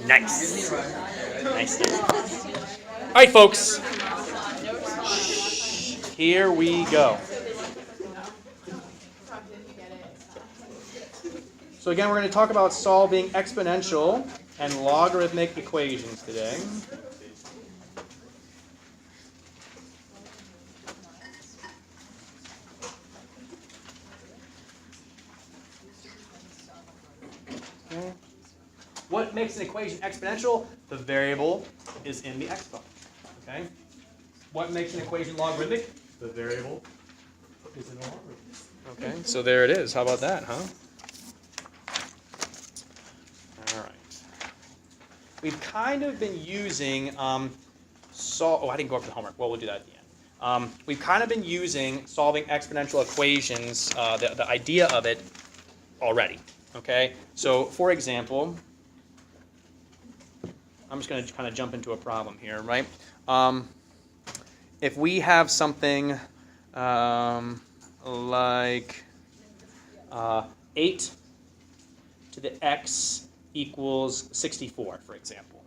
Nice. Nice. All right, folks. Here we go. So again, we're going to talk about solving exponential and logarithmic equations today. Okay. What makes an equation exponential? The variable is in the exponent. Okay. What makes an equation logarithmic? The variable is in the logarithm. Okay, so there it is. How about that, huh? All right. We've kind of been using I didn't go over the homework. Well, we'll do that at the end. We've kind of been using solving exponential equations, the idea of it already. Okay, so for example, I'm just going to kind of jump into a problem here, right? If we have something like 8 to the x equals 64, for example.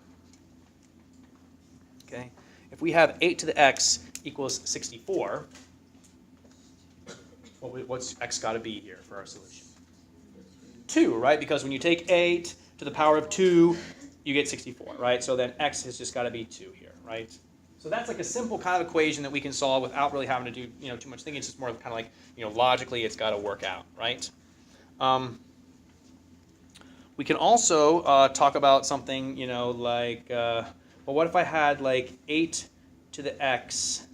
Okay, if we have 8 to the x equals 64, what's x got to be here for our solution? 2, right? Because when you take 8 to the power of 2, you get 64, right? So then x has just got to be 2 here, right? So that's like a simple kind of equation that we can solve without really having to do too much thinking. It's just more kind of like logically it's got to work out, right? We can also talk about something like well, what if I had like 8 to the x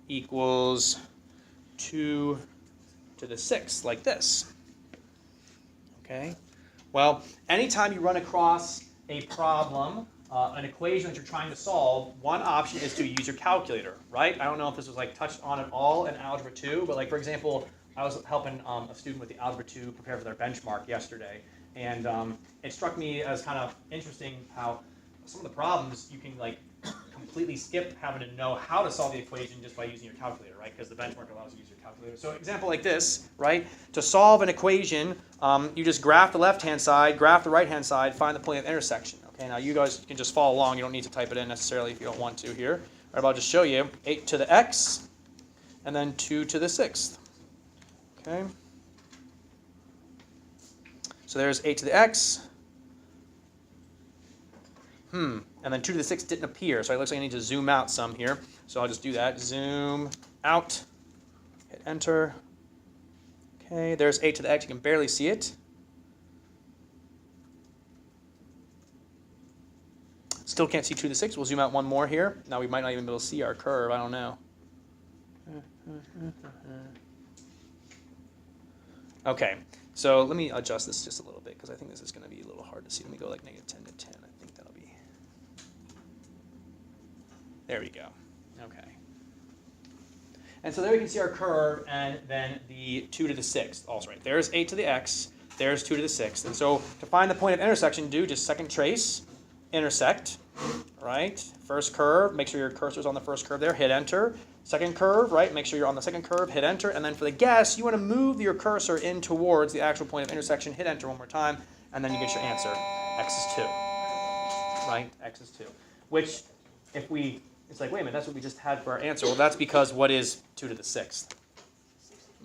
equals 2 to the 6th, like this? Okay. Well, anytime you run across a problem, an equation that you're trying to solve, one option is to use your calculator, right? I don't know if this was like touched on at all in Algebra 2, but like for example, I was helping a student with the Algebra 2 prepare for their benchmark yesterday, and it struck me as kind of interesting how some of the problems you can like completely skip having to know how to solve the equation just by using your calculator, right? Because the benchmark allows you to use your calculator. So example like this, right? To solve an equation, you just graph the left-hand side, graph the right-hand side, find the point of intersection. Okay, now you guys can just follow along. You don't need to type it in necessarily if you don't want to here. All right, but I'll just show you 8 to the x and then 2 to the 6th. Okay. So there's 8 to the x. And then 2 to the 6th didn't appear, so it looks like I need to zoom out some here. So I'll just do that. Zoom out. Hit enter. Okay, there's 8 to the x. You can barely see it. Still can't see 2 to the 6th. We'll zoom out one more here. Now we might not even be able to see our curve. I don't know. Okay, so let me adjust this just a little bit because I think this is going to be a little hard to see. Let me go like -10 to 10. I think that'll be... There we go. Okay. And so there we can see our curve and then the 2 to the 6th also, right? There's 8 to the x. There's 2 to the 6th. And so to find the point of intersection, do just second trace, intersect, right? First curve, make sure your cursor's on the first curve there, hit enter. Second curve, right? Make sure you're on the second curve, hit enter. And then for the guess, you want to move your cursor in towards the actual point of intersection, hit enter one more time, and then you get your answer. X is 2, right? X is 2. Which, if we, it's like, wait a minute, that's what we just had for our answer. Well, that's because what is 2 to the 6th?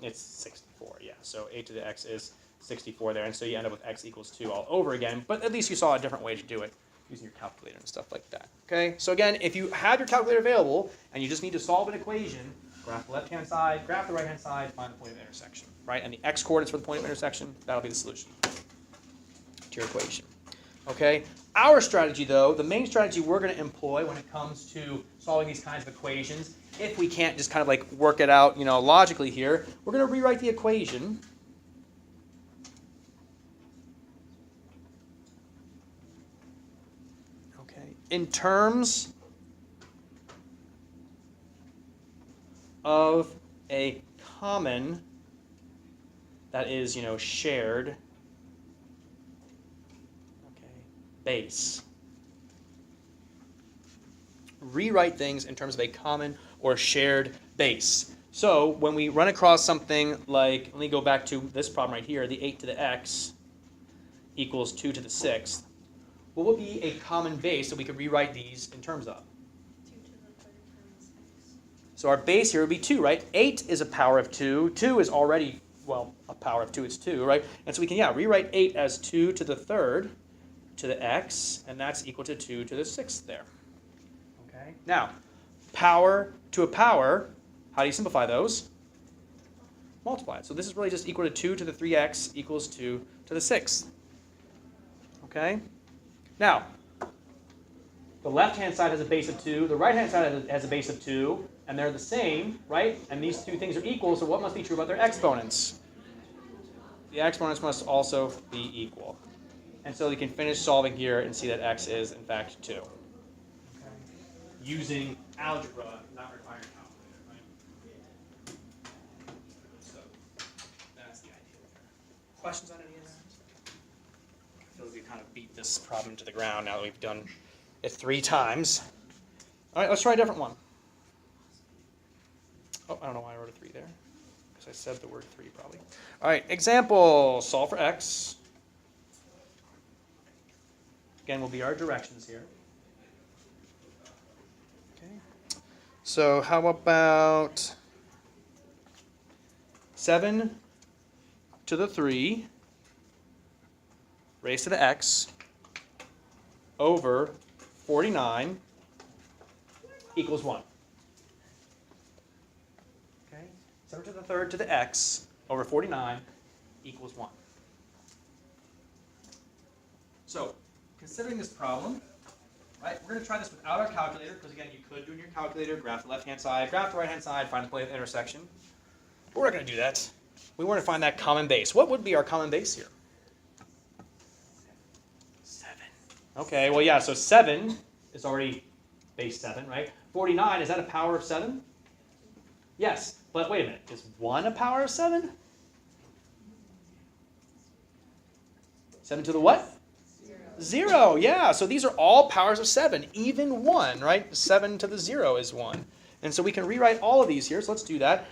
It's 64, yeah. So 8 to the x is 64 there. And so you end up with x equals 2 all over again. But at least you saw a different way to do it, using your calculator and stuff like that. Okay, so again, if you have your calculator available and you just need to solve an equation, graph the left-hand side, graph the right-hand side, find the point of intersection, right? And the x-coordinates for the point of intersection, that'll be the solution to your equation. Okay, our strategy though, the main strategy we're going to employ when it comes to solving these kinds of equations, if we can't just kind of like work it out, logically here, we're going to rewrite the equation in terms of a common that is, shared base. Rewrite things in terms of a common or shared base. So when we run across something like, let me go back to this problem right here, the 8 to the x equals 2 to the 6th. what would be a common base that we could rewrite these in terms of? 2 to the 3rd times x. So our base here would be 2, right? 8 is a power of 2. 2 is already, well, a power of 2 is 2, right? And so we can, rewrite 8 as 2 to the 3rd to the x, and that's equal to 2 to the 6th there. Okay. Now, power to a power, how do you simplify those? Multiply it. So this is really just equal to 2 to the 3x equals 2 to the 6th. Okay? Now, the left-hand side has a base of 2, the right-hand side has a base of 2, and they're the same, right? And these two things are equal, so what must be true about their exponents? The exponents must also be equal. And so you can finish solving here and see that x is, in fact, 2. Okay. Using algebra, not requiring a calculator, right? So that's the idea there. Questions on any of that? I feel like we kind of beat this problem to the ground now that we've done it 3 times. All right, let's try a different one. Oh, I don't know why I wrote a 3 there. Because I said the word 3 probably. All right, example, solve for x. Again, will be our directions here. Okay. So how about 7 to the 3 raised to the x over 49 equals 1. Okay. 7 to the 3rd to the x over 49 equals 1. So, considering this problem, right, we're going to try this without our calculator, because again, you could do it in your calculator, graph the left-hand side, graph the right-hand side, find the point of intersection. But we're not going to do that. We want to find that common base. What would be our common base here? 7. Okay, well, yeah, so 7 is already base 7, right? 49, is that a power of 7? Yes, but wait a minute. Is 1 a power of 7? 7 to the what? 0, yeah. So these are all powers of 7, even 1, right? 7 to the 0 is 1. And so we can rewrite all of these here, so let's do that.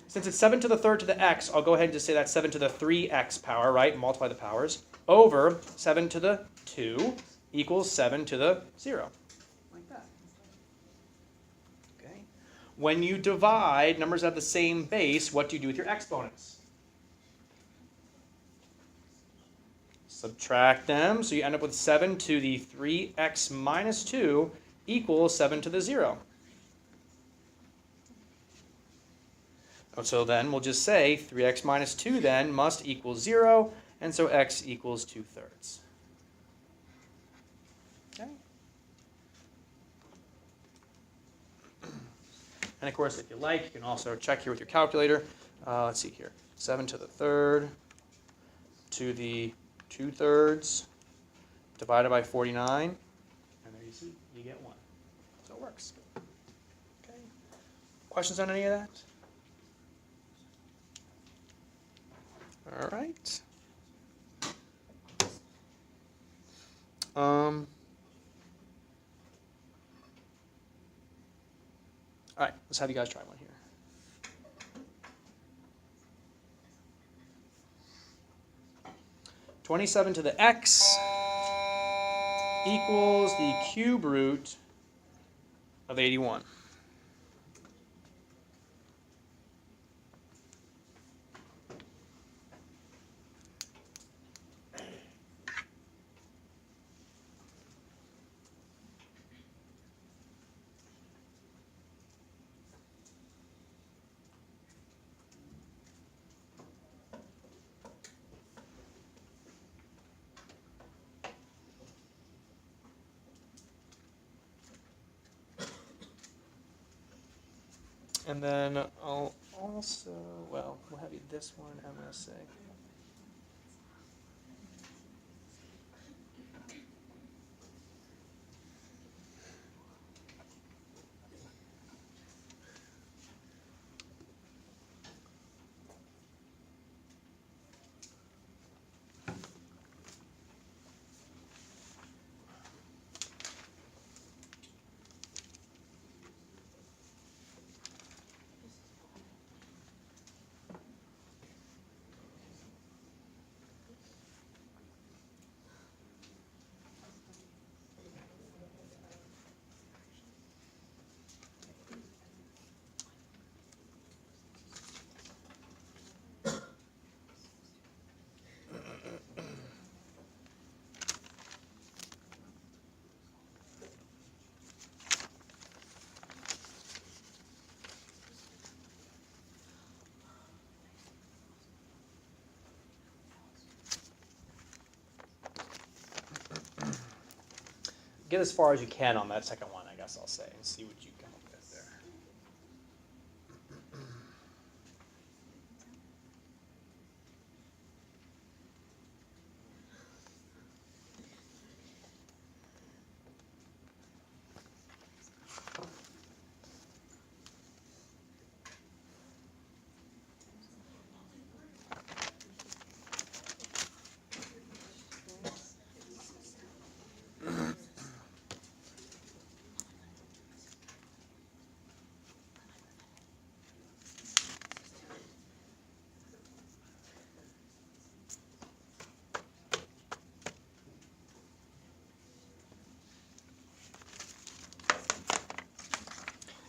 Since it's 7 to the 3rd to the x, I'll go ahead and just say that's 7 to the 3x power, right? Multiply the powers. Over 7 to the 2 equals 7 to the 0. Like that. Okay. When you divide numbers that have the same base, what do you do with your exponents? Subtract them, so you end up with 7 to the 3x minus 2 equals 7 to the 0. So then we'll just say 3x minus 2 then must equal 0, and so x equals 2/3. Okay. And of course, if you like, you can also check here with your calculator. Let's see here. 7 to the 3rd to the 2/3 divided by 49, and there you see, you get 1. So it works. Okay. Questions on any of that? All right. All right, let's have you guys try one here. (27 to the x equals the cube root of 81. And then I'll also, well, we'll have you this one, I'm going to say. get as far as you can on that second one, I guess I'll say, and see what you come up with there.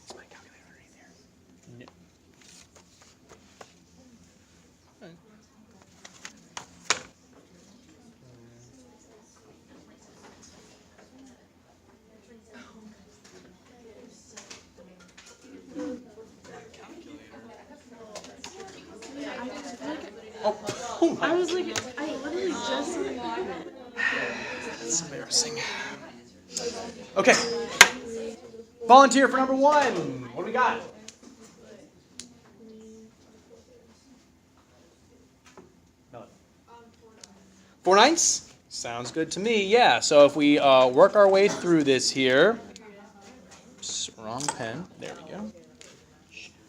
Is my calculator underneath here? No. Oh, I was like, I literally just said it. that's embarrassing. Okay. Volunteer for number 1. What do we got? No. 4/9? Sounds good to me. Yeah. So if we work our way through this here. Wrong pen. There we go.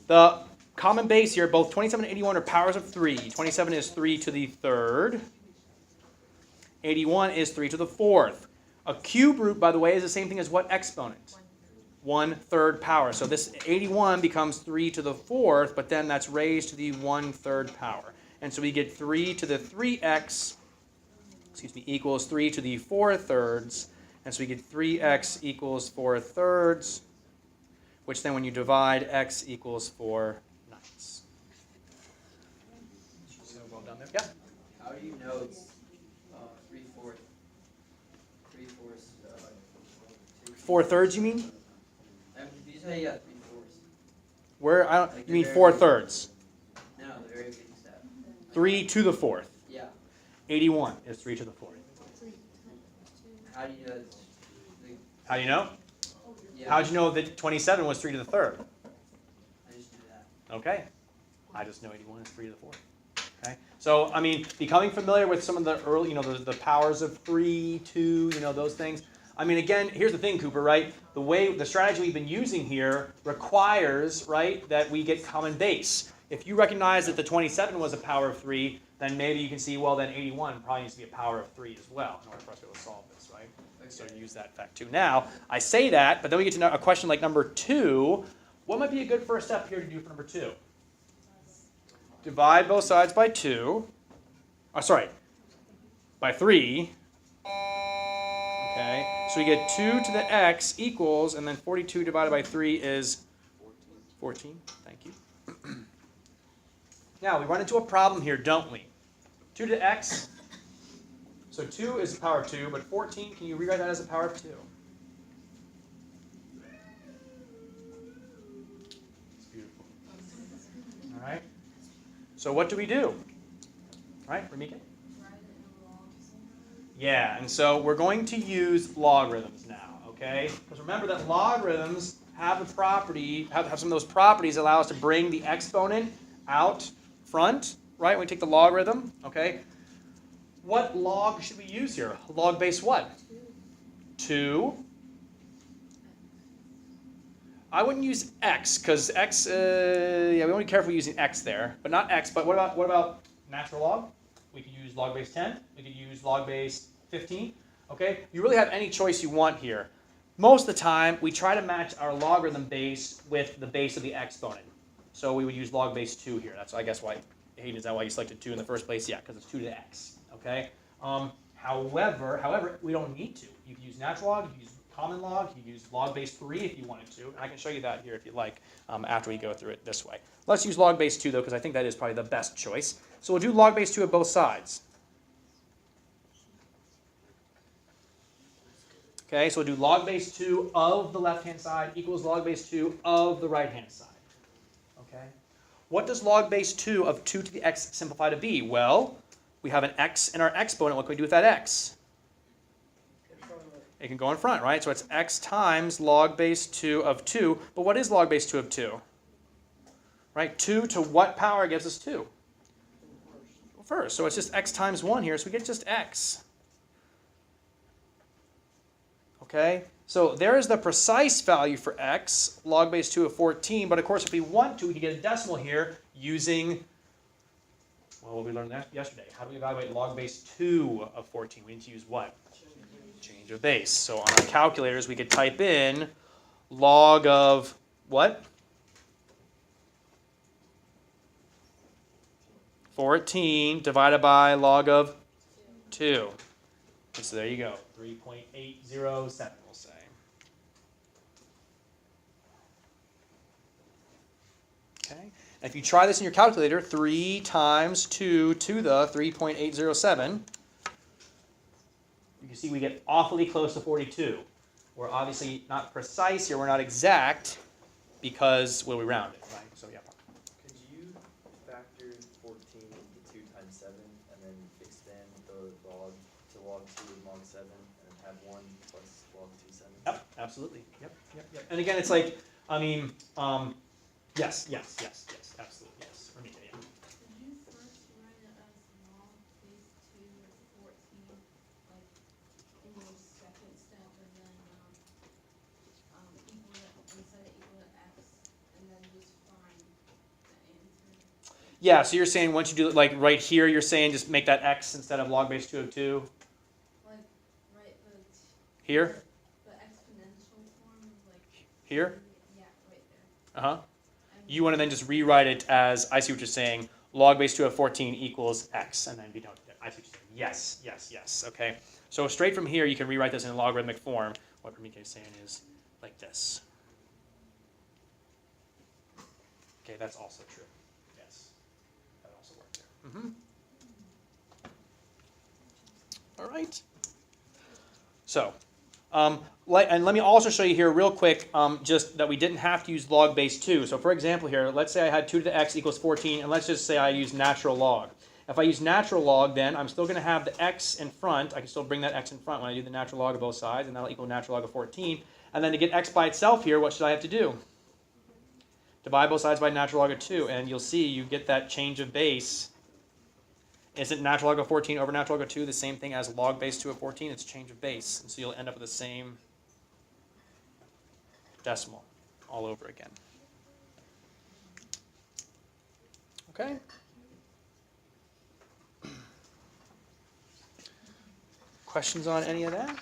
The common base here, both 27 and 81 are powers of 3. 27 is 3 to the 3rd. 81 is 3 to the 4th. A cube root, by the way, is the same thing as what exponent? 1/3 power. So this 81 becomes 3 to the 4th, but then that's raised to the 1/3 power. And so we get 3 to the 3x, equals 3 to the 4/3. And so we get 3x equals 4/3, which then when you divide, x equals 4/9. So well done there. Yeah? How do you know it's 3/4? 4/3, you mean? Did you say 3/4? Where I don't. Like You mean the very 4/3? No, the very beginning step. 3 to the 4th. Yeah. 81 is 3 to the 4th. How do you know it's How do you know? yeah. How'd you know that 27 was 3 to the 3rd? I just knew that. Okay. I just know 81 is 3 to the 4th. Okay. So, I mean, becoming familiar with some of the early, the powers of 3, 2, those things. I mean, again, here's the thing, Cooper, right? The strategy we've been using here requires, right, that we get common base. If you recognize that the 27 was a power of 3, then maybe you can see, well, then 81 probably needs to be a power of 3 as well in order for us to be able to solve this, right? So use that fact too. Now, I say that, but then we get to a question like number 2. What might be a good first step here to do for number 2? Divide both sides by 2. By 3. Okay, so we get 2 to the x equals, and then 42 divided by 3 is 14. Thank you. Now, we run into a problem here, don't we? 2 to the x. So 2 is the power of 2, but 14, can you rewrite that as a power of 2? It's beautiful. All right. So what do we do? All right, Ramika? Yeah, and so we're going to use logarithms now, okay? Because remember that logarithms have a property, have some of those properties that allow us to bring the exponent out front, right? When we take the logarithm, okay? What log should we use here? Log base what? 2. I wouldn't use x, because x, we want to be careful using x there, but not x, but what about natural log? We could use log base 10, we could use log base 15, okay? You really have any choice you want here. Most of the time, we try to match our logarithm base with the base of the exponent. So we would use log base 2 here. That's, I guess, why, Hayden, is that why you selected 2 in the first place? Yeah, because it's 2 to the x, okay? However, we don't need to. You can use natural log, you can use common log, you can use log base 3 if you wanted to. And I can show you that here if you like after we go through it this way. Let's use log base 2, though, because I think that is probably the best choice. So we'll do log base 2 at both sides. Okay, so we'll do log base 2 of the left-hand side equals log base 2 of the right-hand side. Okay? What does log base 2 of 2 to the x simplify to be? Well, we have an x in our exponent. What can we do with that x? It can go in front, right? So it's x times log base 2 of 2. But what is log base 2 of 2? Right? 2 to what power gives us 2? First. So it's just x times 1 here. So we get just x. Okay? So there is the precise value for x, log base 2 of 14. But of course, if we want to, we can get a decimal here using, well, what we learned yesterday. How do we evaluate log base 2 of 14? We need to use what? Change of base. So on our calculators, we could type in log of what? 14 divided by log of 2. And so there you go, 3.807 we'll say. Okay. And if you try this in your calculator, 3 times 2 to the 3.807, you can see we get awfully close to 42. We're obviously not precise here, we're not exact, because, well, we round it, right? So yeah. Could you factor 14 into 2 times 7 and then extend the log to log 2 of log 7 and have 1 plus log 2 7? Yep, absolutely. Yep. And again, it's like, I mean, yes, absolutely, yes. For me, yeah. Did you first write it as log base 2 of 14, like in your second step, and then equal to, instead of equal to x, and then just find the answer? Yeah, so you're saying once you do it, like right here, you're saying just make that x instead of log base 2 of 2? Like, right, Here? the exponential form is like, Here? yeah, right there. Uh-huh. You want to then just rewrite it as, I see what you're saying, log base 2 of 14 equals x, and then be done with it. I see what you're saying. Yes. Okay. So straight from here, you can rewrite this in logarithmic form. What Ramike is saying is like this. Okay, that's also true. Yes. That also worked there. All right. So, and let me also show you here real quick, just that we didn't have to use log base 2. So for example here, let's say I had 2 to the x equals 14, and let's just say I use natural log. If I use natural log, then I'm still going to have the x in front. I can still bring that x in front when I do the natural log of both sides, and that'll equal natural log of 14. And then to get x by itself here, what should I have to do? Divide both sides by natural log of 2, and you'll see you get that change of base. Isn't natural log of 14 over natural log of 2 the same thing as log base 2 of 14? It's change of base. And so you'll end up with the same decimal all over again. Okay? Questions on any of that?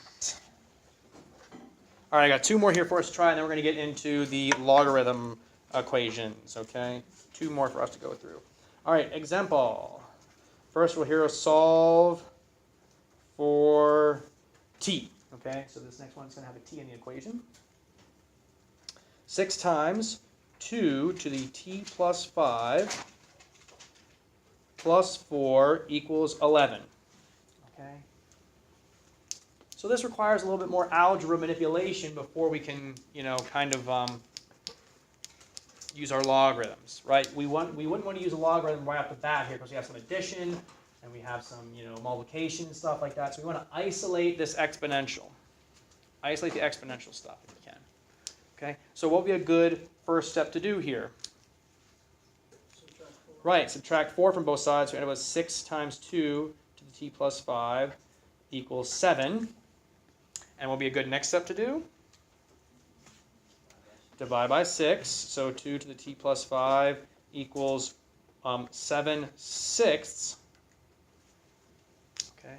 All right, I got 2 more here for us to try, and then we're going to get into the logarithm equations, okay? 2 more for us to go through. All right, example. First, we'll here solve for t, okay? So this next one's going to have a t in the equation. 6 times 2 to the t plus 5 plus 4 equals 11, okay? So this requires a little bit more algebra manipulation before we can, kind of use our logarithms, right? We wouldn't want to use a logarithm right off the bat here because we have some addition and we have some, multiplication and stuff like that. So we want to isolate this exponential. Isolate the exponential stuff if we can. Okay? So what would be a good first step to do here? Subtract 4. Right, subtract 4 from both sides. So we end up with 6 times 2 to the t plus 5 equals 7. And what would be a good next step to do? Divide by 6, so 2 to the t plus 5 equals 7/6. Okay.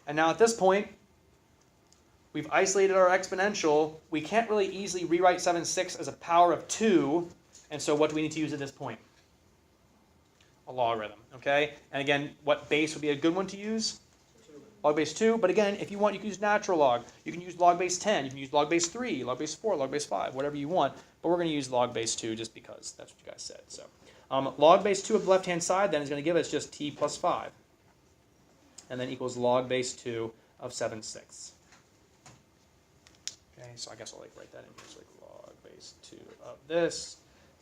And now at this point, we've isolated our exponential. We can't really easily rewrite 7/6 as a power of 2, and so what do we need to use at this point? A logarithm, okay? And again, what base would be a good one to use? Log base 2, but again, if you want, you can use natural log. You can use log base 10, you can use log base 3, log base 4, log base 5, whatever you want. But we're going to use log base 2 just because that's what you guys said. So log base 2 of the left-hand side then is going to give us just t plus 5. And then equals log base 2 of 7/6. Okay, so I guess I'll write that in here. So log base 2 of this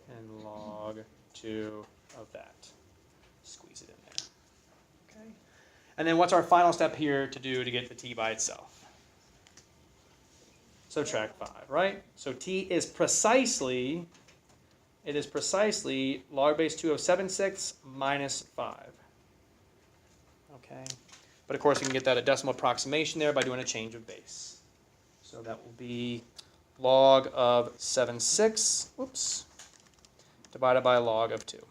and log 2 of that. Squeeze it in there. Okay. And then what's our final step here to do to get the t by itself? Subtract 5, right? So t is precisely, log base 2 of 7/6 minus 5. Okay? But of course, you can get that a decimal approximation there by doing a change of base. So that will be log of 7/6, whoops, divided by log of 2.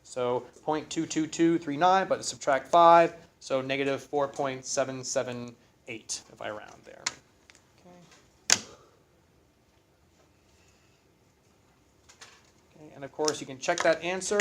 So 0.22239, but subtract 5, so negative 4.778 if I round there. Okay, and of course you can check that answer.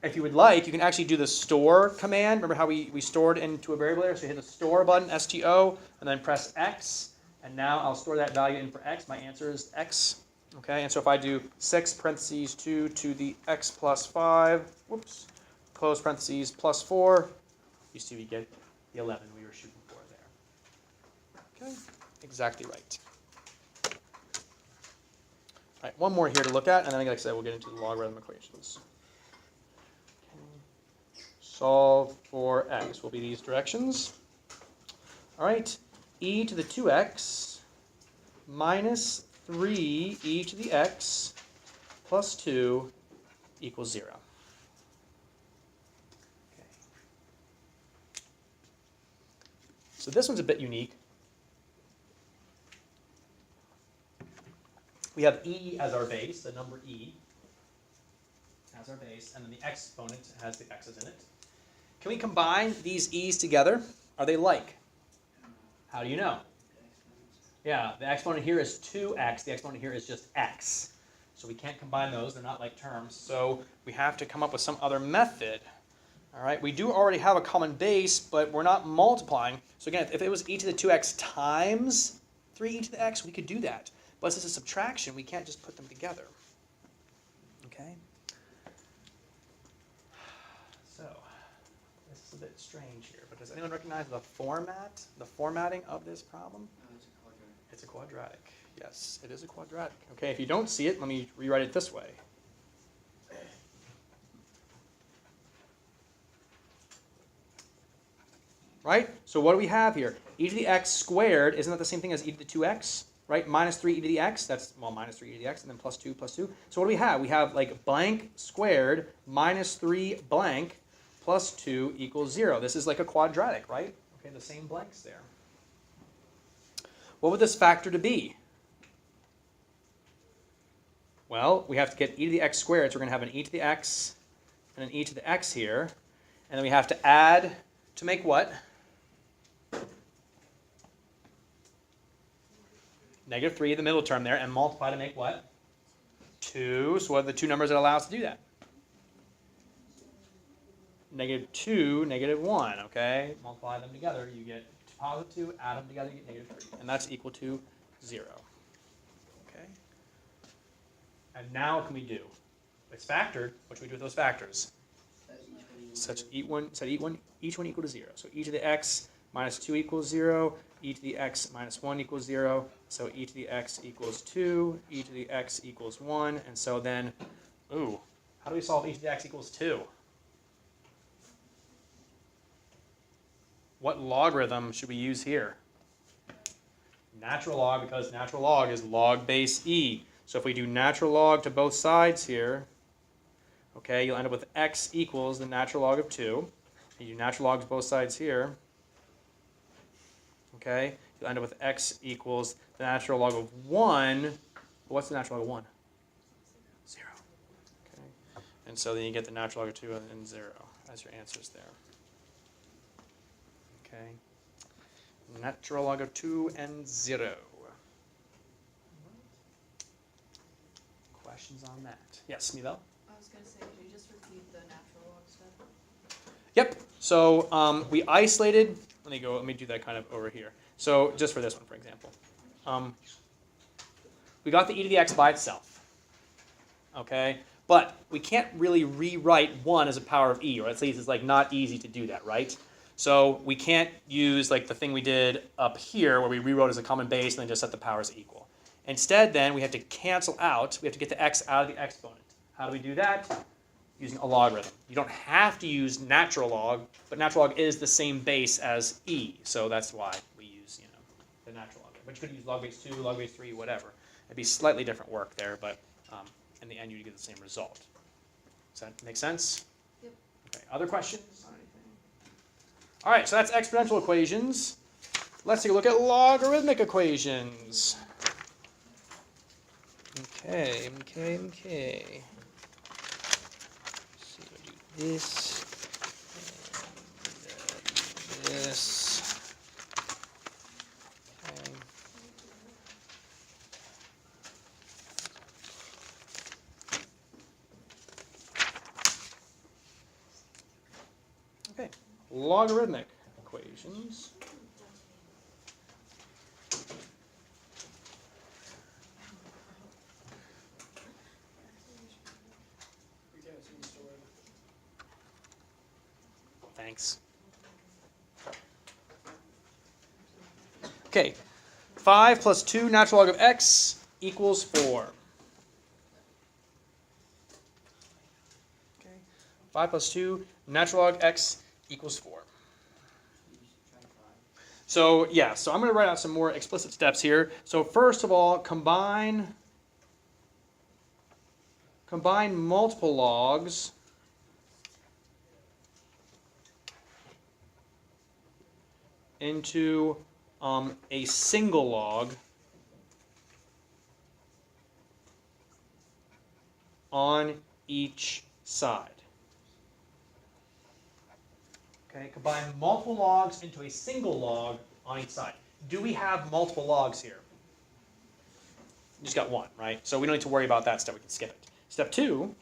If you would like, you can actually do the store command. Remember how we stored into a variable there? So you hit the store button, STO, and then press X. And now I'll store that value in for X. My answer is X. Okay, and so if I do 6 parentheses 2 to the X plus 5, whoops, close parentheses plus 4, you see we get the 11 we were shooting for there. Okay, exactly right. All right, one more here to look at, and then like I said, we'll get into the logarithmic equations. Solve for x will be these directions. All right, e to the 2x minus 3e to the x plus 2 equals 0. Okay. So this one's a bit unique. We have e as our base, the number e as our base, and then the exponent has the x's in it. Can we combine these e's together? Are they like? How do you know? Yeah, the exponent here is 2x. The exponent here is just x. So we can't combine those. They're not like terms. So we have to come up with some other method. All right, we do already have a common base, but we're not multiplying. So again, if it was e to the 2x times 3e to the x, we could do that. But since it's a subtraction, we can't just put them together. Okay? So this is a bit strange here, but does anyone recognize the formatting of this problem? It's a quadratic. Yes, it is a quadratic. Okay, if you don't see it, let me rewrite it this way. Right? So what do we have here? E to the x squared, isn't that the same thing as e to the 2x? Right? Minus 3e to the x, that's, well, minus 3e to the x, and then plus 2 plus 2. So what do we have? We have like blank squared minus 3 blank plus 2 equals 0. This is like a quadratic, right? Okay, the same blanks there. What would this factor to be? Well, we have to get e to the x squared, so we're going to have an e to the x and an e to the x here. And then we have to add to make what? Negative 3, the middle term there, and multiply to make what? 2. So what are the two numbers that allow us to do that? Negative 2, negative 1, okay? Multiply them together, you get positive 2, add them together, you get negative 3. And that's equal to 0. Okay? And now what can we do? It's factored. What should we do with those factors? Set each one equal to 0. So e to the x minus 2 equals 0. E to the x minus 1 equals 0. So e to the x equals 2. E to the x equals 1. And so then, ooh, how do we solve e to the x equals 2? What logarithm should we use here? Natural log, because natural log is log base e. So if we do natural log to both sides here, okay, you'll end up with x equals the natural log of 2. You do natural logs both sides here. Okay, you'll end up with x equals the natural log of 1. What's the natural log of 1? 0. Okay, and so then you get the natural log of 2 and 0 as your answers there. Okay, natural log of 2 and 0. Questions on that? Yes, Mivel? I was going to say, could you just repeat the natural log step? Yep. So we isolated. Let me do that kind of over here. So just for this one, for example, we got the e to the x by itself. Okay, but we can't really rewrite 1 as a power of e, or at least it's like not easy to do that, right? So we can't use like the thing we did up here where we rewrote as a common base and then just set the powers equal. Instead, then we have to cancel out. We have to get the x out of the exponent. How do we do that? using a logarithm. You don't have to use natural log, but natural log is the same base as e, so that's why we use the natural log. But you could use log base 2, log base 3, whatever. It'd be slightly different work there, but in the end you'd get the same result. Does that make sense? Yep. Okay, other questions on anything? All right, so that's exponential equations. Let's take a look at logarithmic equations. Okay. Let's see, we'll do this, and this. Okay. Okay, logarithmic equations. Thanks. Okay, 5 plus 2 natural log of x equals 4. Okay, 5 plus 2 natural log x equals 4. So yeah, so I'm going to write out some more explicit steps here. So first of all, combine multiple logs into a single log on each side. Okay, combine multiple logs into a single log on each side. Do we have multiple logs here? We just got one, right? So we don't need to worry about that step, we can skip it. Step 2,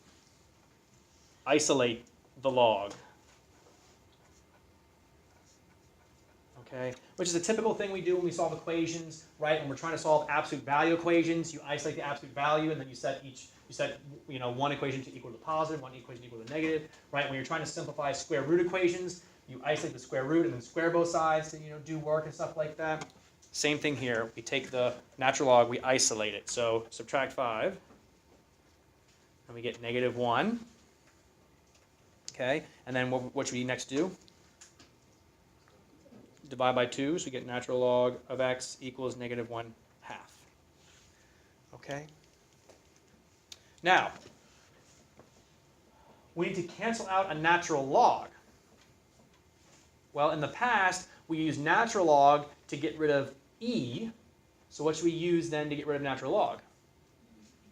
isolate the log. Okay, which is a typical thing we do when we solve equations, right? When we're trying to solve absolute value equations, you isolate the absolute value, and then you set one equation to equal to positive, one equation to equal to negative, right? When you're trying to simplify square root equations, you isolate the square root and then square both sides to do work and stuff like that. Same thing here. We take the natural log, we isolate it. So subtract 5, and we get -1. Okay, and then what should we next do? Divide by 2, so we get natural log of x equals -1/2. Okay? Now, we need to cancel out a natural log. Well, in the past, we used natural log to get rid of e. So what should we use then to get rid of natural log?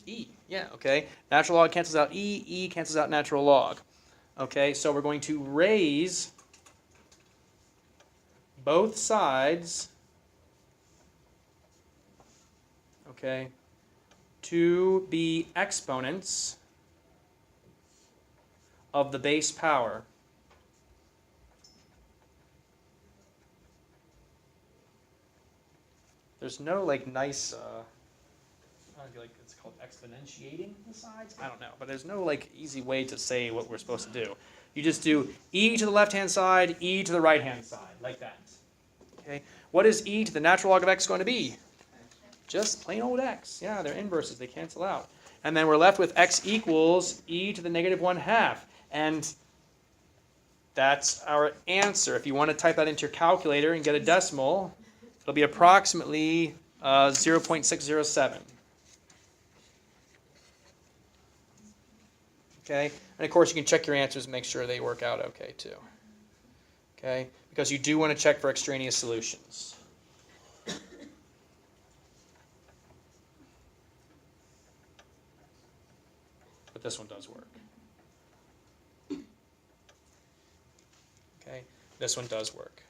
E. Yeah, okay. Natural log cancels out e. E cancels out natural log. Okay, so we're going to raise both sides, okay, to be exponents of the base power. There's no nice, I don't feel like it's called exponentiating the sides. I don't know, but there's no easy way to say what we're supposed to do. You just do e to the left-hand side, e to the right-hand side, like that. Okay. What is e to the natural log of x going to be? Just plain old x. Yeah, they're inverses. They cancel out. And then we're left with x equals e to the -1/2. And that's our answer. If you want to type that into your calculator and get a decimal, it'll be approximately 0.607. Okay, and of course you can check your answers and make sure they work out okay too. Okay, because you do want to check for extraneous solutions. But this one does work. Okay, this one does work.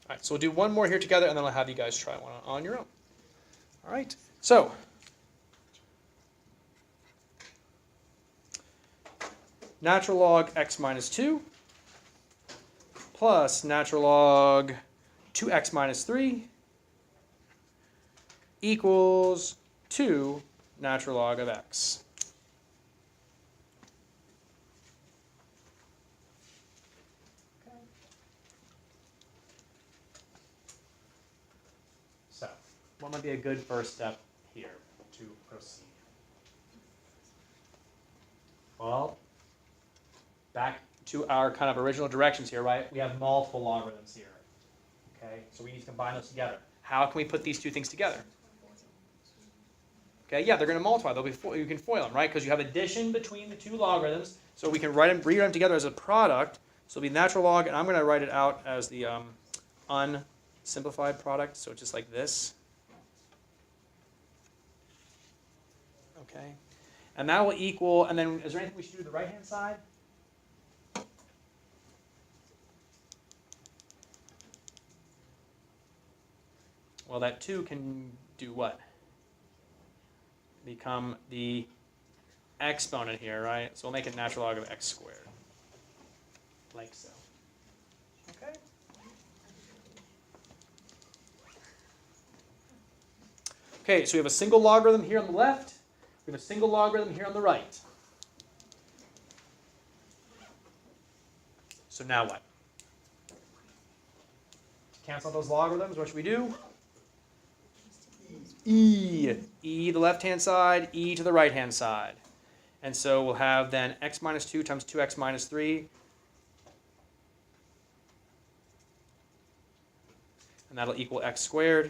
All right, so we'll do one more here together, and then I'll have you guys try one on your own. All right, so natural log x minus 2 plus natural log 2x minus 3 equals 2 natural log of x. what might be a good first step here to proceed? Well, back to our kind of original directions here, right? We have multiple logarithms here. Okay, so we need to combine those together. How can we put these two things together? Okay, yeah, they're going to multiply. They'll be you can FOIL them, right? Because you have addition between the two logarithms, so we can rewrite them together as a product. So it'll be natural log, and I'm going to write it out as the unsimplified product, so just like this. Okay, and that will equal. And then, is there anything we should do to the right-hand side? Well, that 2 can do what? Become the exponent here, right? So we'll make it natural log of x squared, like so. Okay. Okay, so we have a single logarithm here on the left. We have a single logarithm here on the right. So now what? To cancel those logarithms, what should we do? E the left-hand side, e to the right-hand side. And so we'll have then x minus 2 times 2x minus 3. And that'll equal x squared.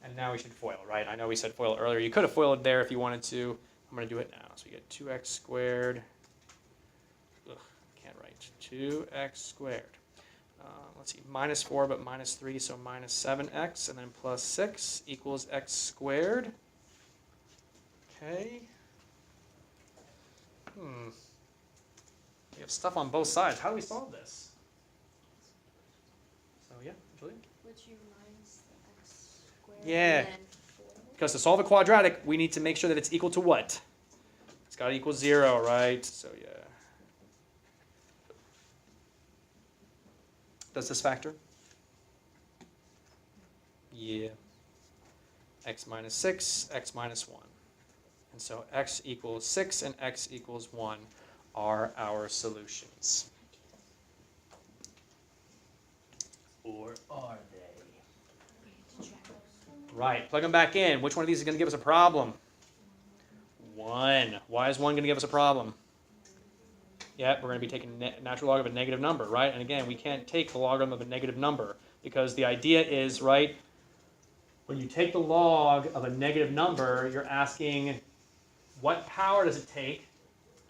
And now we should FOIL, right? I know we said FOIL earlier. You could have FOILed there if you wanted to. I'm going to do it now. So we get 2x squared. Ugh, can't write. 2x squared. Let's see, minus 4, but minus 3, so minus 7x, and then plus 6 equals x squared. Okay. We have stuff on both sides. How do we solve this? So yeah, Julia? Which you minus the x squared. Yeah. And then 4. Because to solve a quadratic, we need to make sure that it's equal to what? It's got to equal 0, right? So yeah. Does this factor? Yeah. X minus 6, x minus 1. And so x equals 6 and x equals 1 are our solutions. Or are they? Right, plug them back in. Which one of these is going to give us a problem? 1. Why is 1 going to give us a problem? Yeah, we're going to be taking natural log of a negative number, right? And again, we can't take the logarithm of a negative number because the idea is, right, when you take the log of a negative number, you're asking what power does it take?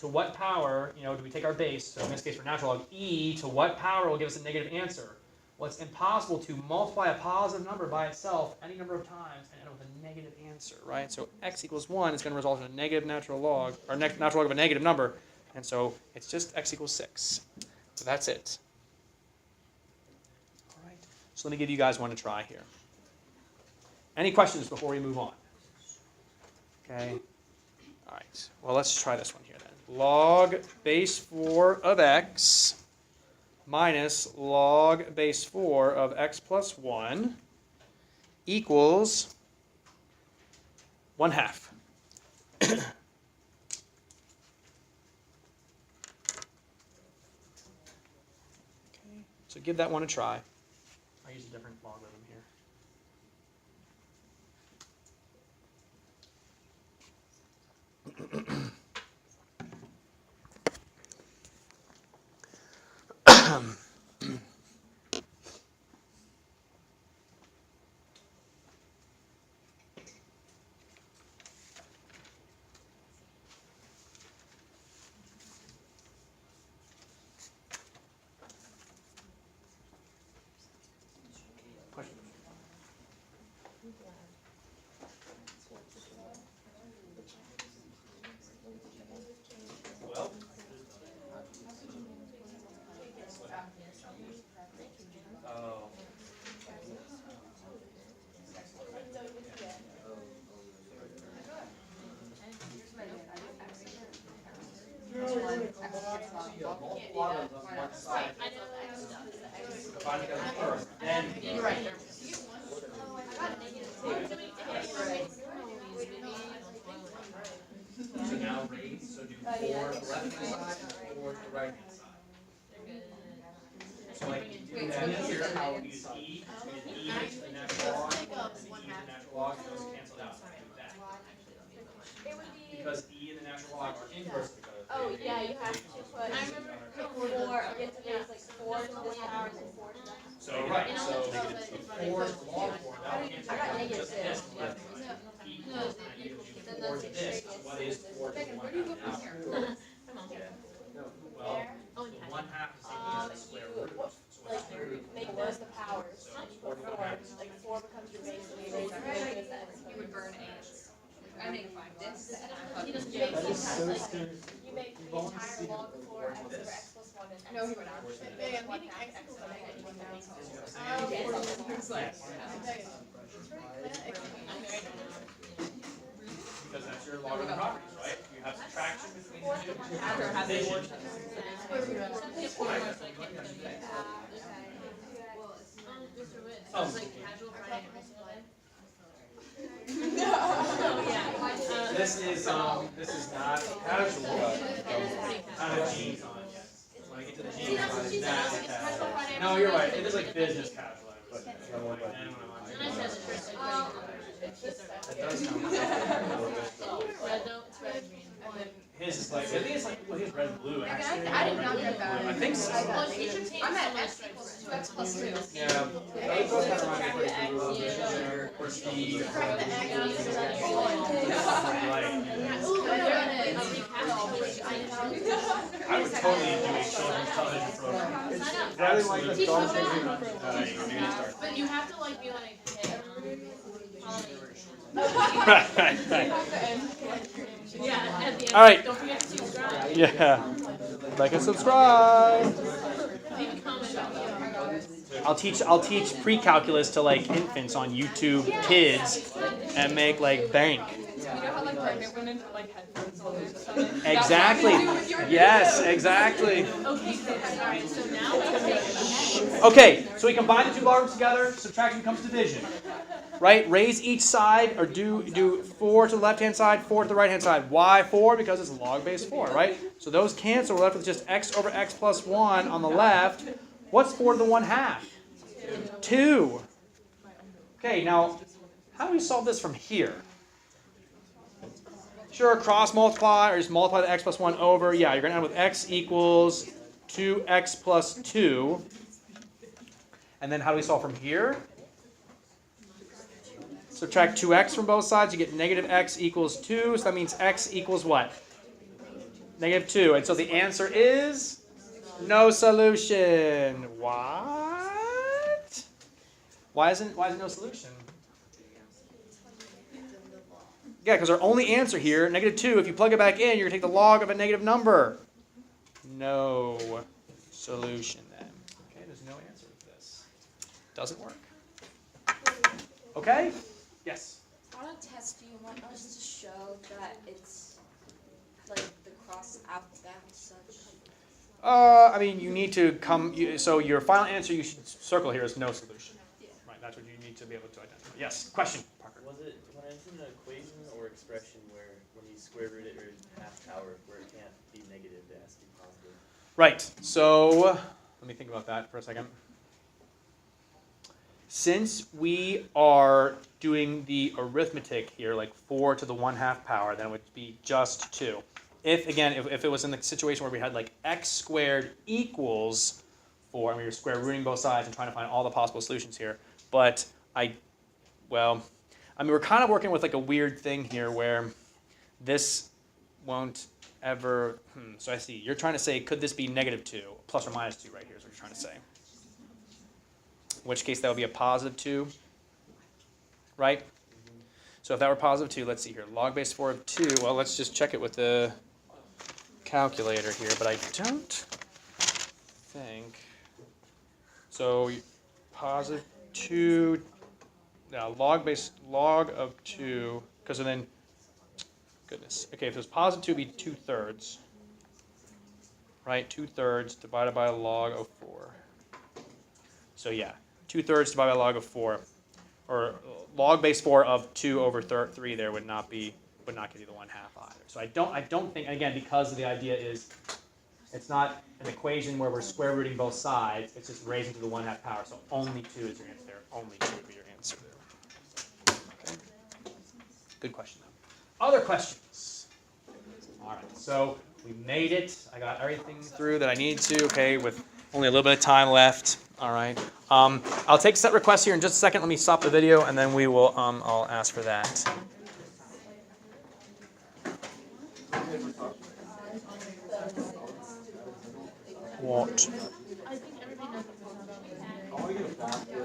To what power, do we take our base? So in this case for natural log, e to what power will give us a negative answer? Well, it's impossible to multiply a positive number by itself any number of times and end up with a negative answer, right? So x equals 1 is going to result in a negative natural log, or natural log of a negative number. And so it's just x equals 6. So that's it. All right. So let me give you guys one to try here. Any questions before we move on? Okay. All right. Well, let's try this one here then. Log base 4 of x minus log base 4 of x plus 1 equals 1/2. So give that one a try. I use a different logarithm here. So now raise, so do 4 to the left-hand side and 4 to the right-hand side. So like you do that here, how we use e, so we use e to the natural So right, so 4 to the log 4, that would answer just this left hand equals negative 4 to this. What is 4 to the 1 half now? Well, the 1 half is equal to the square root. So what's square root? Make those the powers. So 4 to the 1 half is Like 4 becomes your base, and you raise it. You would burn ants. I make 5 this. You just make the entire, like, you make the entire log 4 x over x plus 1 and x. No, he would not. Yeah, I'm meaning x equals 1 because that's your logarithm properties, right? You have subtraction between the two. This is not casual. Kind of jeans on yet. When I get to the jeans on, it's not casual. No, you're right. It is like business casual. I would say. That does sound his is like, I think it's like, well, his red and blue actually. I did not get that. I think so. I'm at x equals 2x plus 2. Yeah. Those kind of remind me of like the or Steve. Right. I would totally do a children's television program. Absolutely. But you have to like be like, hey, Right. yeah, at the end. All right. Don't forget to subscribe. Yeah. Like and subscribe. Leave a comment down below. I'll teach pre-calculus to like infants on YouTube Kids and make like bank. You know how like pregnant women put like headphones on their stomach? Exactly. Yes, exactly. Okay, so, alright, so now it's gonna be Okay, so we combine the two logarithms together, subtraction becomes division. Right? Raise each side, or do 4 to the left-hand side, 4 to the right-hand side. Why 4? Because it's log base 4, right? So those cancel. We're left with just x over x plus 1 on the left. What's 4 to the 1 half? 2. Okay, now, how do we solve this from here? Sure, cross multiply, or just multiply the x plus 1 over. Yeah, you're going to end with x equals 2x plus 2. And then how do we solve from here? Subtract 2x from both sides, you get negative x equals 2. So that means x equals what? Negative 2. And so the answer is no solution. What? Why isn't no solution? Yeah, because our only answer here, negative 2, if you plug it back in, you're going to take the log of a negative number. No solution then. Okay, there's no answer with this. Doesn't work. Okay? Yes? On a test, do you want us to show that it's like the cross out that such? I mean, you need to come, so your final answer you should circle here is no solution. Right, that's what you need to be able to identify. Yes, question, Parker. Was it when it's in an equation or expression where when you square root it or half power where it can't be negative, it has to be positive? Right, so let me think about that for a second. Since we are doing the arithmetic here, like 4 to the 1 half power, then it would be just 2. If it was in the situation where we had like x squared equals 4, and we were square rooting both sides and trying to find all the possible solutions here, but we're kind of working with like a weird thing here where this won't ever, so I see, you're trying to say, could this be negative 2, plus or minus 2 right here is what you're trying to say. In which case that would be a positive 2, right? So if that were positive 2, let's see here, log base 4 of 2, well, let's just check it with the calculator here, but I don't think, so positive 2, now log of 2, because then, goodness, okay, if it was positive 2, it'd be 2/3, right, 2/3 divided by a log of 4. So yeah, 2/3 divided by log of 4, or log base 4 of 2 over 3 there would not give you the 1/2 either. So I don't think, again, because of the idea is it's not an equation where we're square rooting both sides, it's just raising to the 1/2 power. So only 2 is your answer there. Only 2 would be your answer there. Okay. Good question though. Other questions? All right. So we made it. I got everything through that I needed to. Okay, with Only a little bit of time left. All right. I'll take set requests here in just a second. Let me stop the video, and then we will. I'll ask for that. What? I think everybody knows what's going on.